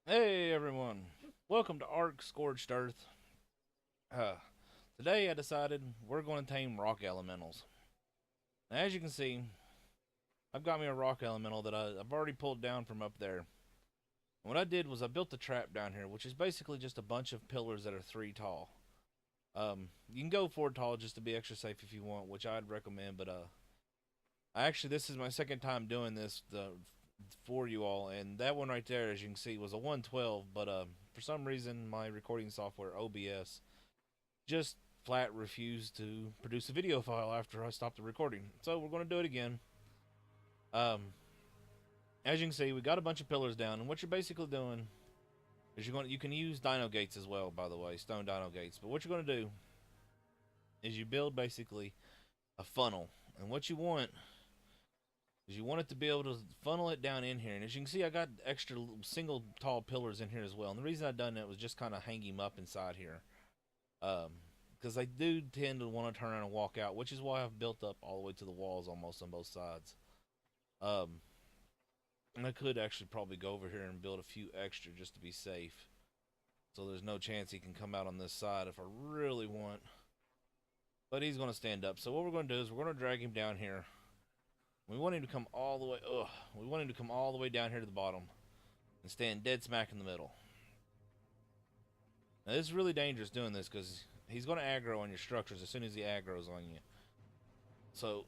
Hey everyone, welcome to Ark Scorched Earth. Uh, Today I decided we're going to tame rock elementals. Now, as you can see, I've got me a rock elemental that I've already pulled down from up there. And what I did was I built a trap down here, which is basically just a bunch of pillars that are 3 tall. You can go 4 tall just to be extra safe if you want, which I'd recommend. But this is my second time doing this for you all, and that one right there, as you can see, was a 112. But for some reason, my recording software OBS just flat refused to produce a video file after I stopped the recording. So we're going to do it again. Um, as you can see, we got a bunch of pillars down, and what you're basically doing is you can use dino gates as well, by the way, stone dino gates. But what you're going to do is you build basically a funnel, and what you want is you want it to be able to funnel it down in here. And as you can see, I got extra single tall pillars in here as well. And the reason I done that was just kind of hang him up inside here. Because they do tend to want to turn around and walk out, which is why I've built up all the way to the walls almost on both sides. Um, and I could actually probably go over here and build a few extra just to be safe. So there's no chance he can come out on this side if I really want. But he's going to stand up. So what we're going to do is we're going to drag him down here. We want him to come all the way. We want him to come all the way down here to the bottom and stand dead smack in the middle. Now this is really dangerous doing this because he's going to aggro on your structures as soon as he aggroes on you. So,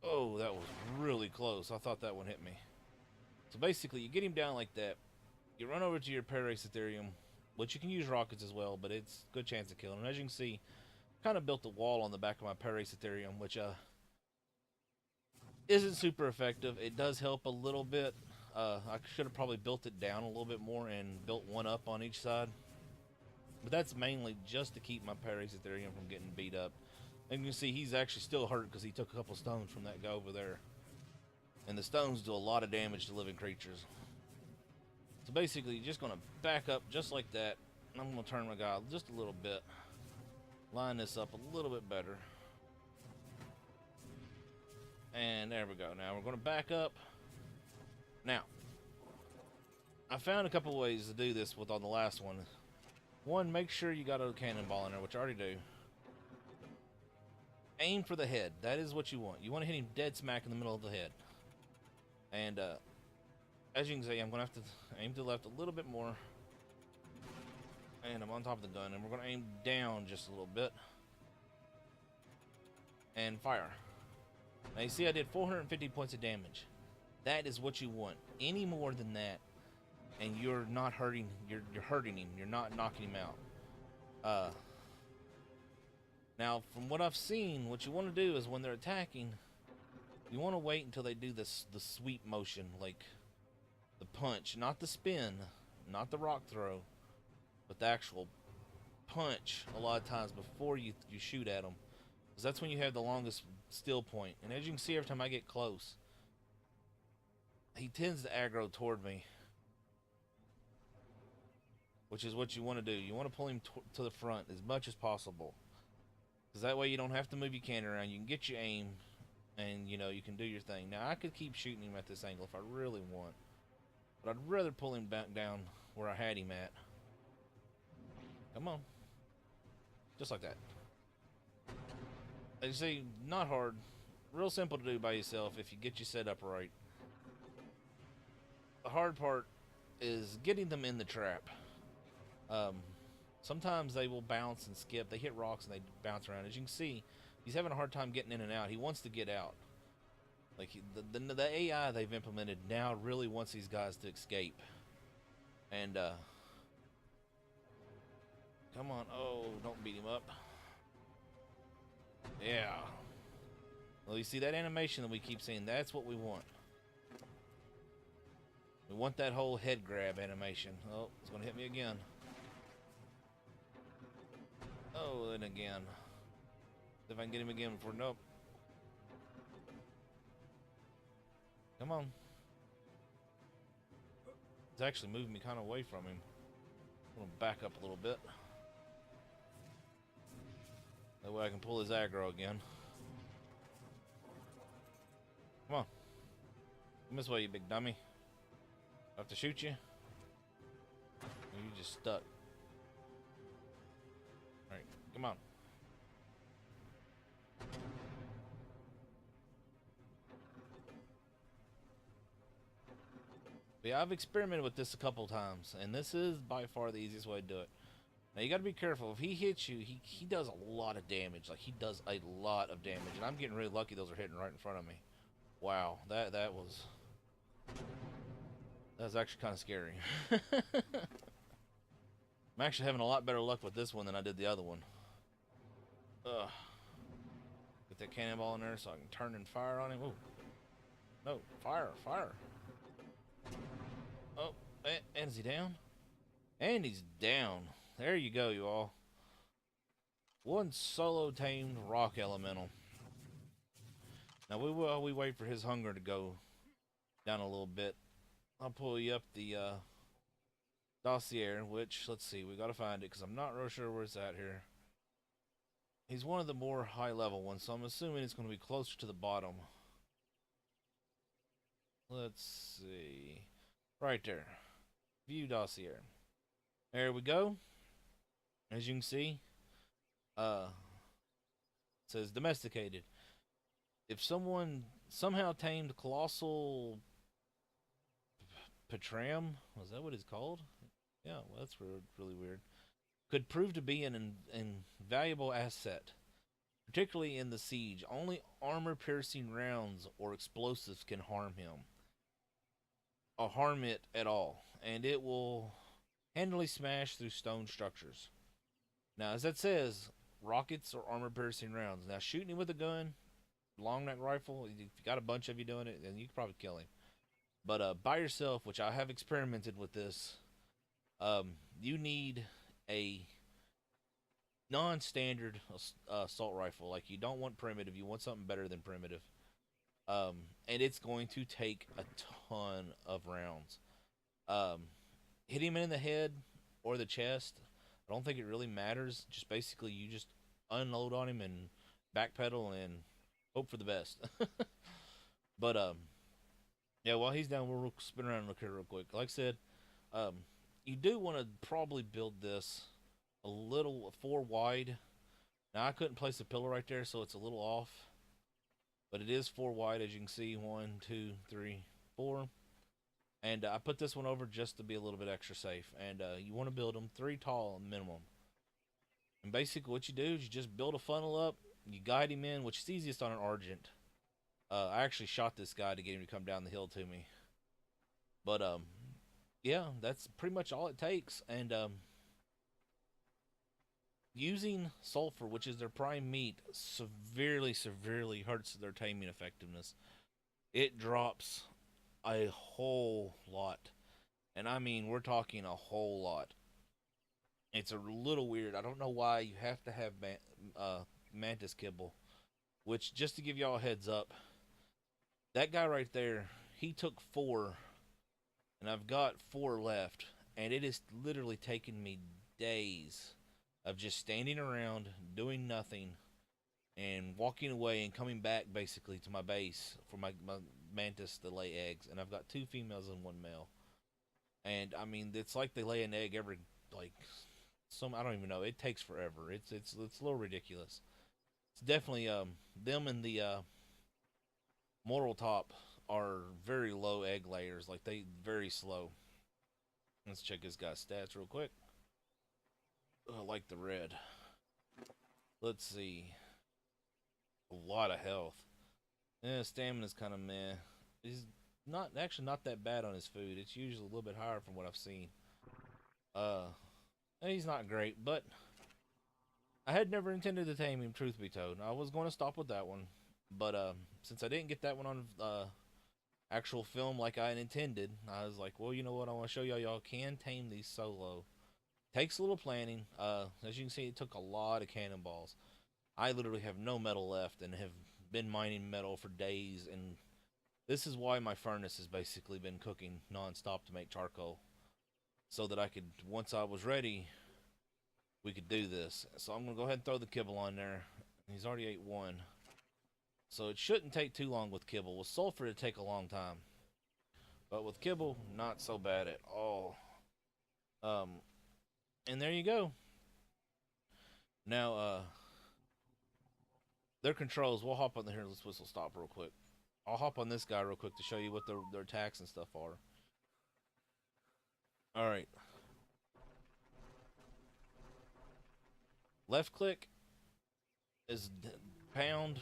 oh, that was really close. I thought that one hit me. So basically, you get him down like that. You run over to your Paraceterium, which you can use rockets as well, but it's a good chance of killing him. As you can see, kind of built a wall on the back of my Paraceterium, which isn't super effective. It does help a little bit. I should have probably built it down a little bit more and built one up on each side. But that's mainly just to keep my Paraceterium from getting beat up. And you can see he's actually still hurt because he took a couple stones from that guy over there. And the stones do a lot of damage to living creatures. So basically, you're just going to back up just like that. And I'm going to turn my guy just a little bit. Line this up a little bit better. And there we go. Now we're going to back up. Now, I found a couple ways to do this with on the last one. One, make sure you got a cannonball in there, which I already do. Aim for the head. That is what you want. You want to hit him dead smack in the middle of the head. And as you can see, I'm going to have to aim to the left a little bit more. And I'm on top of the gun. And we're going to aim down just a little bit. And fire. Now you see I did 450 points of damage. That is what you want. Any more than that, and you're not hurting, you're hurting him. You're not knocking him out. Now, from what I've seen, what you want to do is when they're attacking, you want to wait until they do this the sweep motion, like the punch, not the spin, not the rock throw, but the actual punch. A lot of times before you shoot at them, because that's when you have the longest still point. And as you can see, every time I get close, he tends to aggro toward me, which is what you want to do. You want to pull him to the front as much as possible, because that way you don't have to move your cannon around. You can get your aim, and you can do your thing. Now I could keep shooting him at this angle if I really want, but I'd rather pull him back down where I had him at. Come on, just like that. As you see, not hard, real simple to do by yourself if you get your setup right. The hard part is getting them in the trap. Sometimes they will bounce and skip. They hit rocks and they bounce around. As you can see, he's having a hard time getting in and out. He wants to get out. Like the AI they've implemented now really wants these guys to escape. And come on, oh, don't beat him up. Yeah. Well, you see that animation that we keep seeing? That's what we want. We want that whole head grab animation. Oh, it's gonna hit me again. Oh, and again. See if I can get him again before. Nope. Come on. It's actually moving me kind of away from him. I'm gonna back up a little bit. That way I can pull his aggro again. Come on. Come this way, you big dummy. I have to shoot you. just stuck. Alright, come on. But yeah, I've experimented with this a couple times, and this is by far the easiest way to do it. Now you gotta be careful. If he hits you, he does a lot of damage. Like, he does a lot of damage, and I'm getting really lucky those are hitting right in front of me. Wow, that was actually kind of scary. I'm actually having a lot better luck with this one than I did the other one. Ugh. Get that cannonball in there so I can turn and fire on him. Ooh. No, fire, fire. Oh, and is he down? And he's down. There you go, you all. One solo tamed rock elemental. Now while we wait for his hunger to go down a little bit, I'll pull you up the dossier, which, let's see, we gotta find it because I'm not real sure where it's at here. He's one of the more high level ones, so I'm assuming it's going to be closer to the bottom. Let's see. Right there. View dossier. There we go. As you can see, it says domesticated. If someone somehow tamed Colossal Petram, was that what it's called? Yeah, well, that's really weird. Could prove to be an invaluable asset, particularly in the siege. Only armor-piercing rounds or explosives can harm him, or harm it at all, and it will handily smash through stone structures. Now, as that says, rockets or armor-piercing rounds. Now, shooting him with a gun, long neck rifle, if you got a bunch of you doing it, then you could probably kill him. But by yourself, which I have experimented with this, you need a non-standard assault rifle. Like, you don't want primitive, you want something better than primitive. And it's going to take a ton of rounds. Hit him in the head or the chest, I don't think it really matters. Just basically you just unload on him and backpedal and hope for the best. But yeah, while he's down, we'll spin around and look here real quick. Like I said, you do want to probably build this a little 4 wide. Now, I couldn't place a pillar right there, so it's a little off. But it is 4 wide, as you can see. 1, 2, 3, 4. And I put this one over just to be a little bit extra safe. And you want to build them 3 tall minimum. And basically what you do is you just build a funnel up. You guide him in, which is easiest on an Argent. I actually shot this guy to get him to come down the hill to me. But yeah, that's pretty much all it takes. And using sulfur, which is their prime meat, severely hurts their taming effectiveness. It drops a whole lot. And I mean, we're talking a whole lot. It's a little weird. I don't know why you have to have mantis kibble. Which, just to give y'all a heads up, that guy right there, he took 4. And I've got 4 left. And it is literally taken me days of just standing around, doing nothing, and walking away and coming back basically to my base for my mantis to lay eggs. And I've got 2 females and 1 male. And I mean, it's like they lay an egg every, like, I don't even know. It takes forever. It's a little ridiculous. It's definitely them and the Moral Top are very low egg layers. Like, they very slow. Let's check this guy's stats real quick. I like the red. Let's see. A lot of health. Yeah, stamina's kind of meh. He's not that bad on his food. It's usually a little bit higher from what I've seen. He's not great, but I had never intended to tame him, truth be told. I was going to stop with that one, but since I didn't get that one on actual film like I intended, I was like, well, you know what? I want to show y'all can tame these solo. Takes a little planning. As you can see, it took a lot of cannonballs. I literally have no metal left and have been mining metal for days, and this is why my furnace has basically been cooking non-stop to make charcoal. So that I could, once I was ready, we could do this. So I'm going to go ahead and throw the kibble on there. He's already ate 1. So it shouldn't take too long with kibble. With sulfur, it'd take a long time. But with kibble, not so bad at all. And there you go. Now, their controls, we'll hop on here. Let's whistle stop real quick. I'll hop on this guy real quick to show you what their attacks and stuff are. Alright. Left click is pound,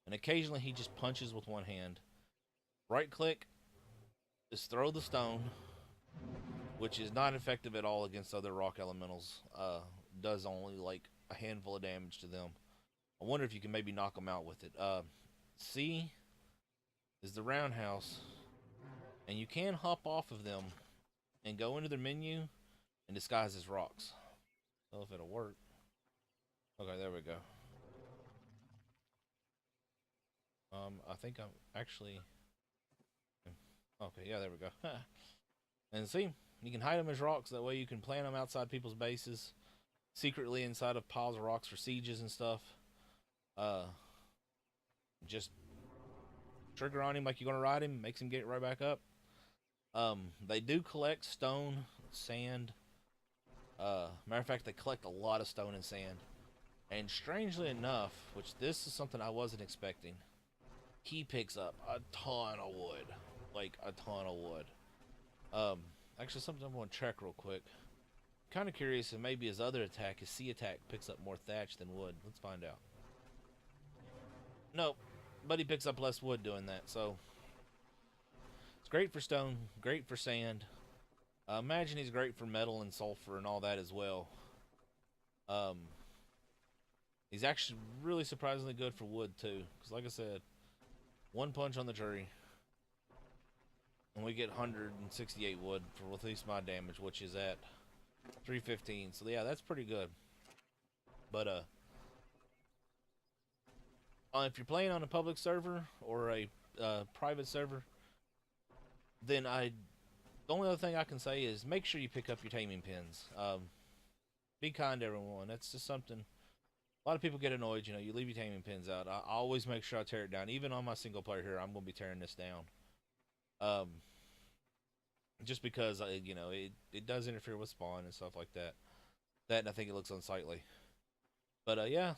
and occasionally he just punches with one hand. Right click is throw the stone, which is not effective at all against other rock elementals. Does only like a handful of damage to them. I wonder if you can maybe knock them out with it. C is the roundhouse, and you can hop off of them and go into their menu and disguise as rocks. I don't know if it'll work. Okay, there we go. I think I'm actually... Okay, yeah, there we go. And see, you can hide them as rocks. That way you can plant them outside people's bases, secretly inside of piles of rocks for sieges and stuff. Just trigger on him like you're gonna ride him, makes him get right back up. They do collect stone, sand. Matter of fact, they collect a lot of stone and sand. And strangely enough, which this is something I wasn't expecting, he picks up a ton of wood. Like, a ton of wood. Actually, something I'm going to check real quick. Kind of curious if maybe his other attack, his C attack, picks up more thatch than wood. Let's find out. Nope. But he picks up less wood doing that, so... It's great for stone, great for sand. I imagine he's great for metal and sulfur and all that as well. He's actually really surprisingly good for wood, too. Because like I said, one punch on the tree, and we get 168 wood for at least my damage, which is at 315. So yeah, that's pretty good. But if you're playing on a public server or a private server, then the only other thing I can say is make sure you pick up your taming pins. Be kind to everyone. That's just something. A lot of people get annoyed, you know, you leave your taming pins out. I always make sure I tear it down. Even on my single player here, I'm going to be tearing this down. Just because, you know, it does interfere with spawn and stuff like that. And I think it looks unsightly. But, yeah.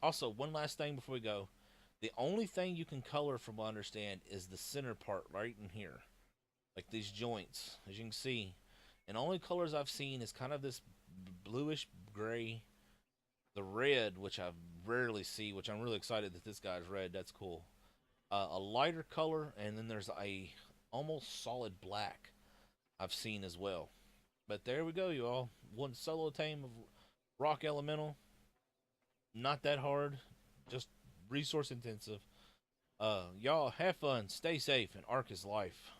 Also, one last thing before we go. The only thing you can color, from what I understand, is the center part right in here. Like these joints, as you can see. And only colors I've seen is kind of this bluish gray. The red, which I rarely see, which I'm really excited that this guy's red. That's cool. A lighter color, and then there's a almost solid black I've seen as well. But there we go, you all. One solo tame of Rock Elemental. Not that hard, just resource intensive. Y'all have fun, stay safe, and Ark is life.